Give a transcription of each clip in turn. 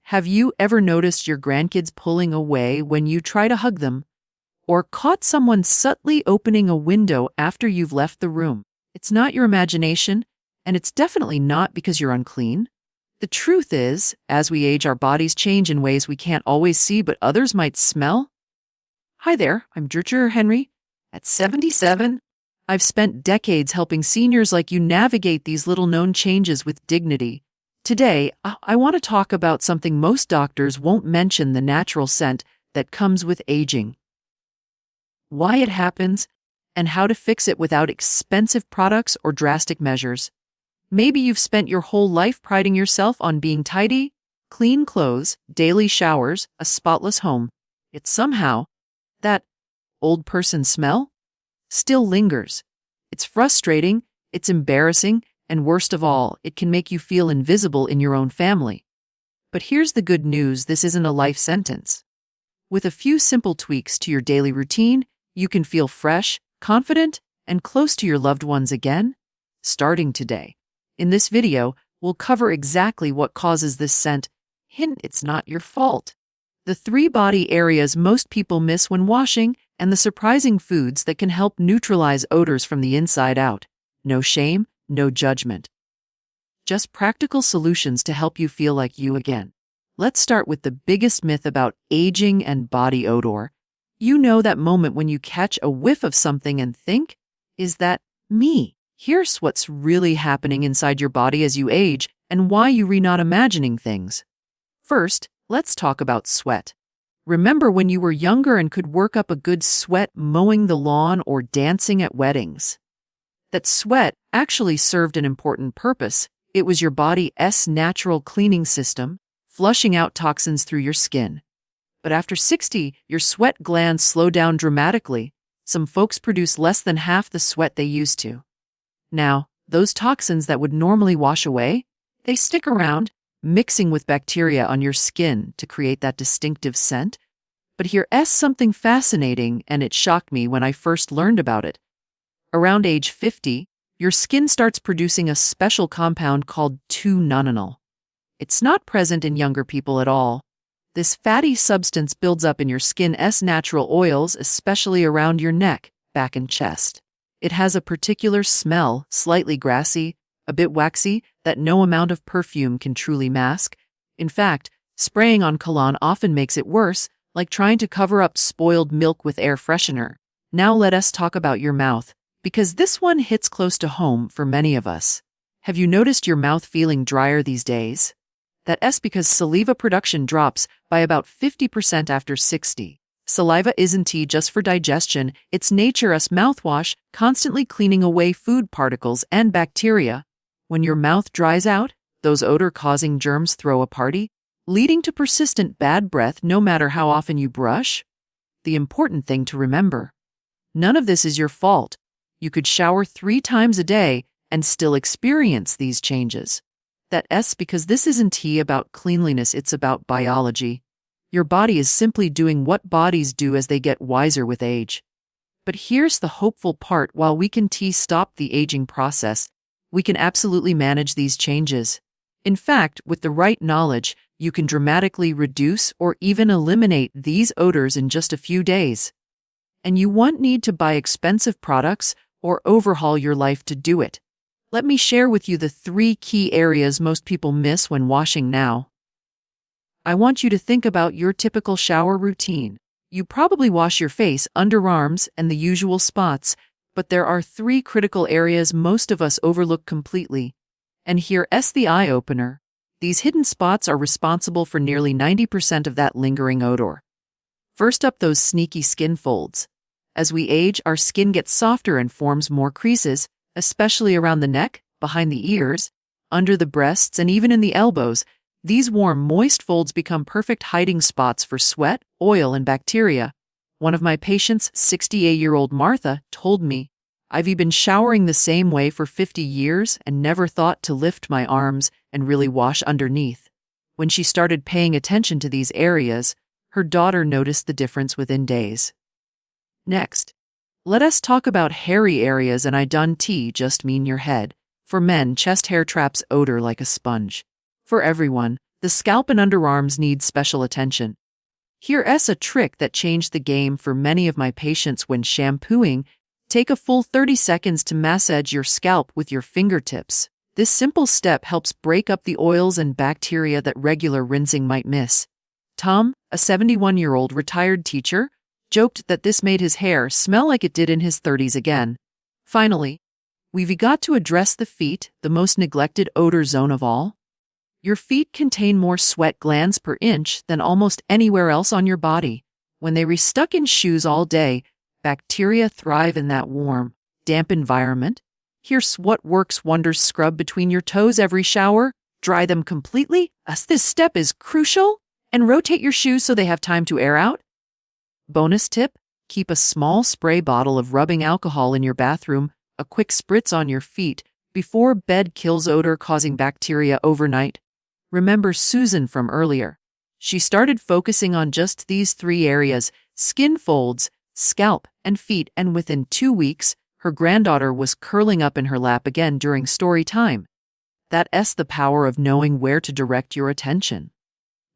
Have you ever noticed your grandkids pulling away when you try to hug them? Or caught someone subtly opening a window after you've left the room? It's not your imagination, and it's definitely not because you're unclean. The truth is, as we age, our bodies change in ways we can't always see but others might smell. Hi there, I'm Dr. Henry. At 77, I've spent decades helping seniors like you navigate these little-known changes with dignity. Today, I want to talk about something most doctors won't mention: the natural scent that comes with aging. Why it happens, and how to fix it without expensive products or drastic measures. Maybe you've spent your whole life priding yourself on being tidy, clean clothes, daily showers, a spotless home. Yet somehow, that old person smell still lingers. It's frustrating, it's embarrassing, and worst of all, it can make you feel invisible in your own family. But here's the good news: this isn't a life sentence. With a few simple tweaks to your daily routine, you can feel fresh, confident, and close to your loved ones again, starting today. In this video, we'll cover exactly what causes this scent. Hint, it's not your fault. The 3 body areas most people miss when washing, and the surprising foods that can help neutralize odors from the inside out. No shame, no judgment. Just practical solutions to help you feel like you again. Let's start with the biggest myth about aging and body odor. You know that moment when you catch a whiff of something and think, "Is that me?" Here's what's really happening inside your body as you age and why you're not imagining things. First, let's talk about sweat. Remember when you were younger and could work up a good sweat mowing the lawn or dancing at weddings? That sweat actually served an important purpose. It was your body's natural cleaning system, flushing out toxins through your skin. But after 60, your sweat glands slow down dramatically. Some folks produce less than half the sweat they used to. Now, those toxins that would normally wash away, they stick around, mixing with bacteria on your skin to create that distinctive scent. But here's something fascinating, and it shocked me when I first learned about it. Around age 50, your skin starts producing a special compound called 2-nonenal. It's not present in younger people at all. This fatty substance builds up in your skin's natural oils, especially around your neck, back, and chest. It has a particular smell, slightly grassy, a bit waxy, that no amount of perfume can truly mask. In fact, spraying on cologne often makes it worse, like trying to cover up spoiled milk with air freshener. Now let us talk about your mouth, because this one hits close to home for many of us. Have you noticed your mouth feeling drier these days? That's because saliva production drops by about 50% after 60. Saliva isn't tea just for digestion, it's nature's mouthwash, constantly cleaning away food particles and bacteria. When your mouth dries out, those odor-causing germs throw a party, leading to persistent bad breath no matter how often you brush. The important thing to remember: none of this is your fault. You could shower 3 times a day and still experience these changes. That's because this isn't tea about cleanliness, it's about biology. Your body is simply doing what bodies do as they get wiser with age. But here's the hopeful part: while we can stop the aging process, we can absolutely manage these changes. In fact, with the right knowledge, you can dramatically reduce or even eliminate these odors in just a few days. And you won't need to buy expensive products or overhaul your life to do it. Let me share with you the 3 key areas most people miss when washing now. I want you to think about your typical shower routine. You probably wash your face, underarms, and the usual spots, but there are 3 critical areas most of us overlook completely. And here's the eye-opener. These hidden spots are responsible for nearly 90% of that lingering odor. First up, those sneaky skin folds. As we age, our skin gets softer and forms more creases, especially around the neck, behind the ears, under the breasts, and even in the elbows. These warm, moist folds become perfect hiding spots for sweat, oil, and bacteria. One of my patients, 68-year-old Martha, told me, "I've been showering the same way for 50 years and never thought to lift my arms and really wash underneath." When she started paying attention to these areas, her daughter noticed the difference within days. Next, let us talk about hairy areas, and I don't just mean your head. For men, chest hair traps odor like a sponge. For everyone, The scalp and underarms need special attention. Here's a trick that changed the game for many of my patients when shampooing. Take a full 30 seconds to massage your scalp with your fingertips. This simple step helps break up the oils and bacteria that regular rinsing might miss. Tom, a 71-year-old retired teacher, joked that this made his hair smell like it did in his 30s again. Finally, we've got to address the feet, the most neglected odor zone of all. Your feet contain more sweat glands per inch than almost anywhere else on your body. When they are stuck in shoes all day, bacteria thrive in that warm, damp environment. Here's what works wonders: scrub between your toes every shower, dry them completely, as this step is crucial, and rotate your shoes so they have time to air out. Bonus tip: keep a small spray bottle of rubbing alcohol in your bathroom. A quick spritz on your feet before bed kills odor-causing bacteria overnight. Remember Susan from earlier. She started focusing on just these 3 areas: skin folds, scalp, and feet, and within 2 weeks, her granddaughter was curling up in her lap again during story time. That's the power of knowing where to direct your attention.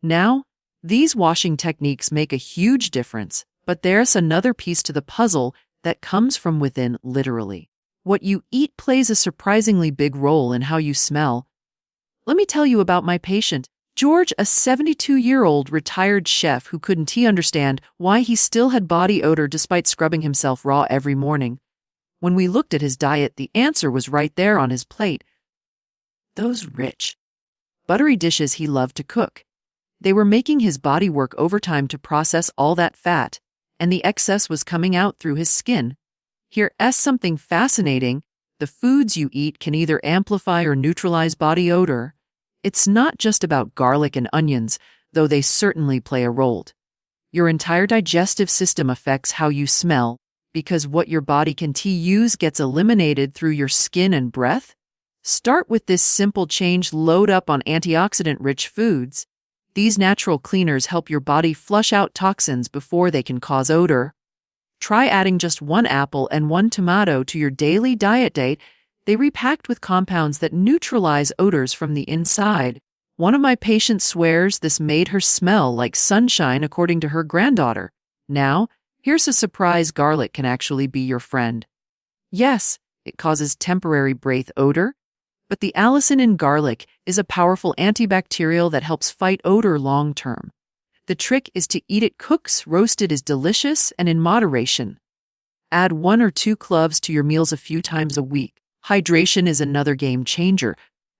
Now, these washing techniques make a huge difference, but there's another piece to the puzzle that comes from within, literally. What you eat plays a surprisingly big role in how you smell. Let me tell you about my patient, George, a 72-year-old retired chef who couldn't understand why he still had body odor despite scrubbing himself raw every morning. When we looked at his diet, the answer was right there on his plate. Those rich, buttery dishes he loved to cook. They were making his body work overtime to process all that fat, and the excess was coming out through his skin. Here's something fascinating: the foods you eat can either amplify or neutralize body odor. It's not just about garlic and onions, though they certainly play a role. Your entire digestive system affects how you smell, because what your body can use gets eliminated through your skin and breath. Start with this simple change: load up on antioxidant-rich foods. These natural cleaners help your body flush out toxins before they can cause odor. Try adding just 1 apple and 1 tomato to your daily diet. They repacked with compounds that neutralize odors from the inside. One of my patients swears this made her smell like sunshine, according to her granddaughter. Now, here's a surprise: garlic can actually be your friend. Yes, it causes temporary breath odor, but the allicin in garlic is a powerful antibacterial that helps fight odor long-term. The trick is to eat it cooked. Roasted is delicious, and in moderation. Add 1 or 2 cloves to your meals a few times a week. Hydration is another game changer.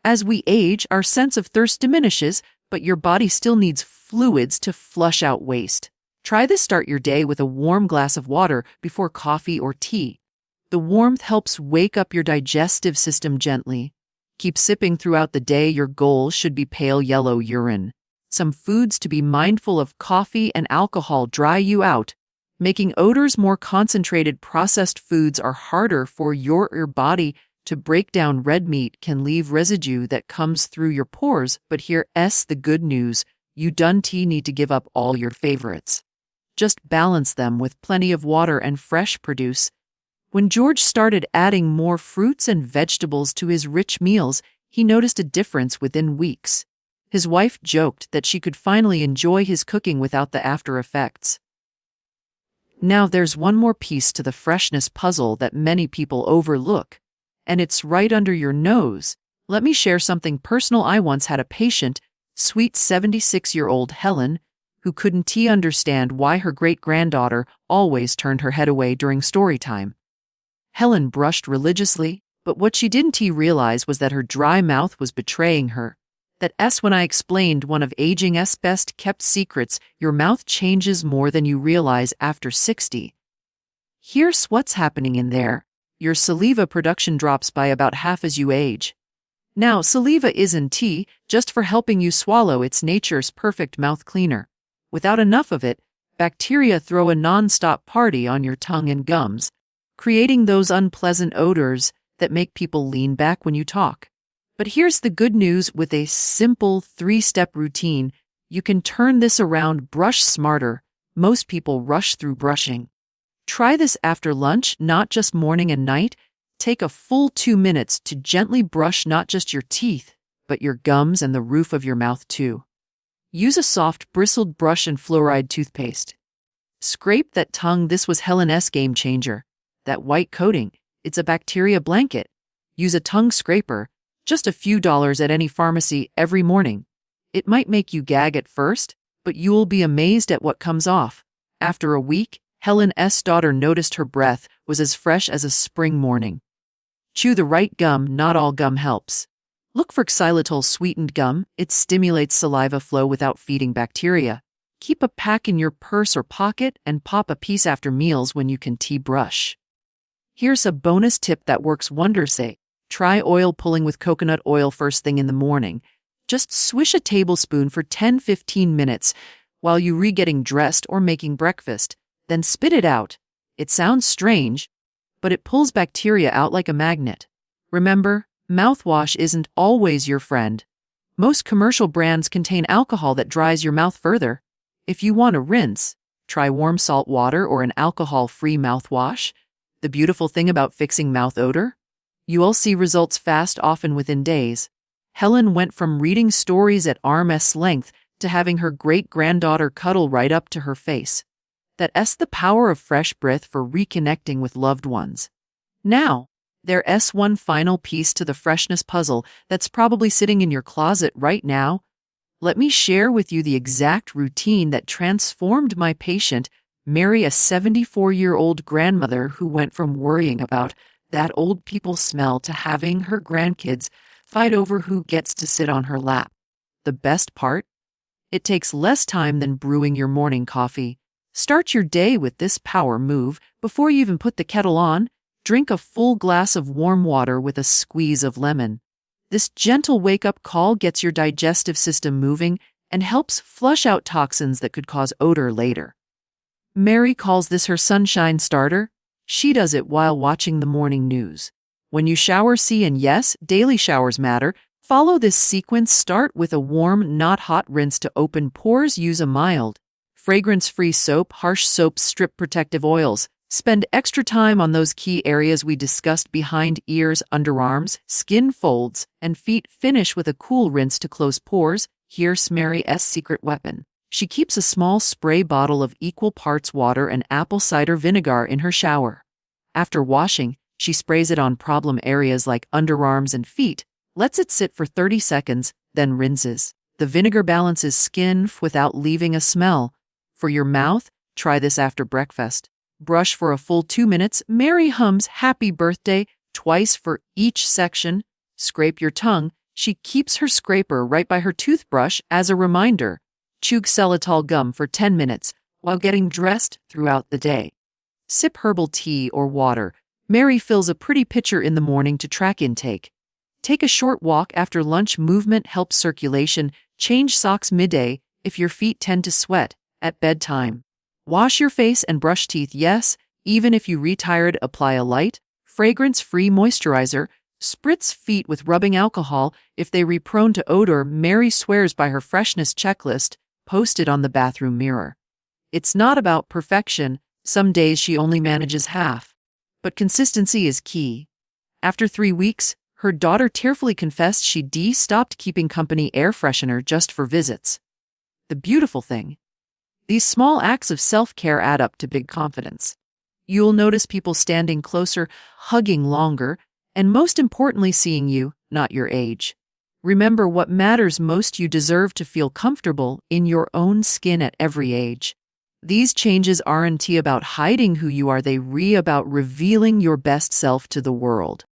As we age, our sense of thirst diminishes, but your body still needs fluids to flush out waste. Try this: start your day with a warm glass of water before coffee or tea. The warmth helps wake up your digestive system gently. Keep sipping throughout the day. Your goal should be pale yellow urine. Some foods to be mindful of: coffee and alcohol dry you out, making odors more concentrated. Processed foods are harder for your body to break down. Red meat can leave residue that comes through your pores, but here's the good news: you don't need to give up all your favorites. Just balance them with plenty of water and fresh produce. When George started adding more fruits and vegetables to his rich meals, he noticed a difference within weeks. His wife joked that she could finally enjoy his cooking without the after effects. Now there's one more piece to the freshness puzzle that many people overlook, and it's right under your nose. Let me share something personal. I once had a patient, sweet 76-year-old Helen, who couldn't understand why her great-granddaughter always turned her head away during story time. Helen brushed religiously, but what she didn't realize was that her dry mouth was betraying her. That's when I explained one of aging's best-kept secrets: your mouth changes more than you realize after 60. Here's what's happening in there: your saliva production drops by about half as you age. Now, saliva isn't just for helping you swallow, it's nature's perfect mouth cleaner. Without enough of it, bacteria throw a non-stop party on your tongue and gums, creating those unpleasant odors that make people lean back when you talk. But here's the good news: with a simple 3-step routine, you can turn this around. Brush smarter. Most people rush through brushing. Try this after lunch, not just morning and night. Take a full 2 minutes to gently brush not just your teeth, but your gums and the roof of your mouth too. Use a soft, bristled brush and fluoride toothpaste. Scrape that tongue. This was Helen's game changer. That white coating, it's a bacteria blanket. Use a tongue scraper, just a few dollars at any pharmacy every morning. It might make you gag at first, but you'll be amazed at what comes off. After a week, Helen's daughter noticed her breath was as fresh as a spring morning. Chew the right gum. Not all gum helps. Look for xylitol-sweetened gum. It stimulates saliva flow without feeding bacteria. Keep a pack in your purse or pocket and pop a piece after meals when you can brush. Here's a bonus tip that works wonders. Try oil pulling with coconut oil first thing in the morning. Just swish a tablespoon for 10-15 minutes while you're getting dressed or making breakfast, then spit it out. It sounds strange, but it pulls bacteria out like a magnet. Remember, mouthwash isn't always your friend. Most commercial brands contain alcohol that dries your mouth further. If you want to rinse, try warm salt water or an alcohol-free mouthwash. The beautiful thing about fixing mouth odor? You'll see results fast, often within days. Helen went from reading stories at arm's length to having her great-granddaughter cuddle right up to her face. That's the power of fresh breath for reconnecting with loved ones. Now, there's one final piece to the freshness puzzle that's probably sitting in your closet right now. Let me share with you the exact routine that transformed my patient, Mary, a 74-year-old grandmother who went from worrying about that old people smell to having her grandkids fight over who gets to sit on her lap. The best part? It takes less time than brewing your morning coffee. Start your day with this power move. Before you even put the kettle on, drink a full glass of warm water with a squeeze of lemon. This gentle wake-up call gets your digestive system moving and helps flush out toxins that could cause odor later. Mary calls this her sunshine starter. She does it while watching the morning news. When you shower, and yes, daily showers matter, follow this sequence. Start with a warm, not hot rinse to open pores. Use a mild, fragrance-free soap. Harsh soaps strip protective oils. Spend extra time on those key areas we discussed: behind ears, underarms, skin folds, and feet. Finish with a cool rinse to close pores. Here's Mary's secret weapon. She keeps a small spray bottle of equal parts water and apple cider vinegar in her shower. After washing, she sprays it on problem areas like underarms and feet, lets it sit for 30 seconds, then rinses. The vinegar balances skin without leaving a smell. For your mouth, try this after breakfast. Brush for a full 2 minutes. Mary hums "Happy Birthday" twice for each section. Scrape your tongue. She keeps her scraper right by her toothbrush as a reminder. Chew xylitol gum for 10 minutes while getting dressed throughout the day. Sip herbal tea or water. Mary fills a pretty pitcher in the morning to track intake. Take a short walk after lunch. Movement helps circulation. Change socks midday if your feet tend to sweat. At bedtime, wash your face and brush teeth. Yes, even if you retired, apply a light, fragrance-free moisturizer. Spritz feet with rubbing alcohol if they are prone to odor. Mary swears by her freshness checklist posted on the bathroom mirror. It's not about perfection. Some days she only manages half. But consistency is key. After 3 weeks, her daughter tearfully confessed she stopped keeping company air freshener just for visits. The beautiful thing: these small acts of self-care add up to big confidence. You'll notice people standing closer, hugging longer, and most importantly, seeing you, not your age. Remember what matters most: you deserve to feel comfortable in your own skin at every age. These changes aren't about hiding who you are, they're about revealing your best self to the world.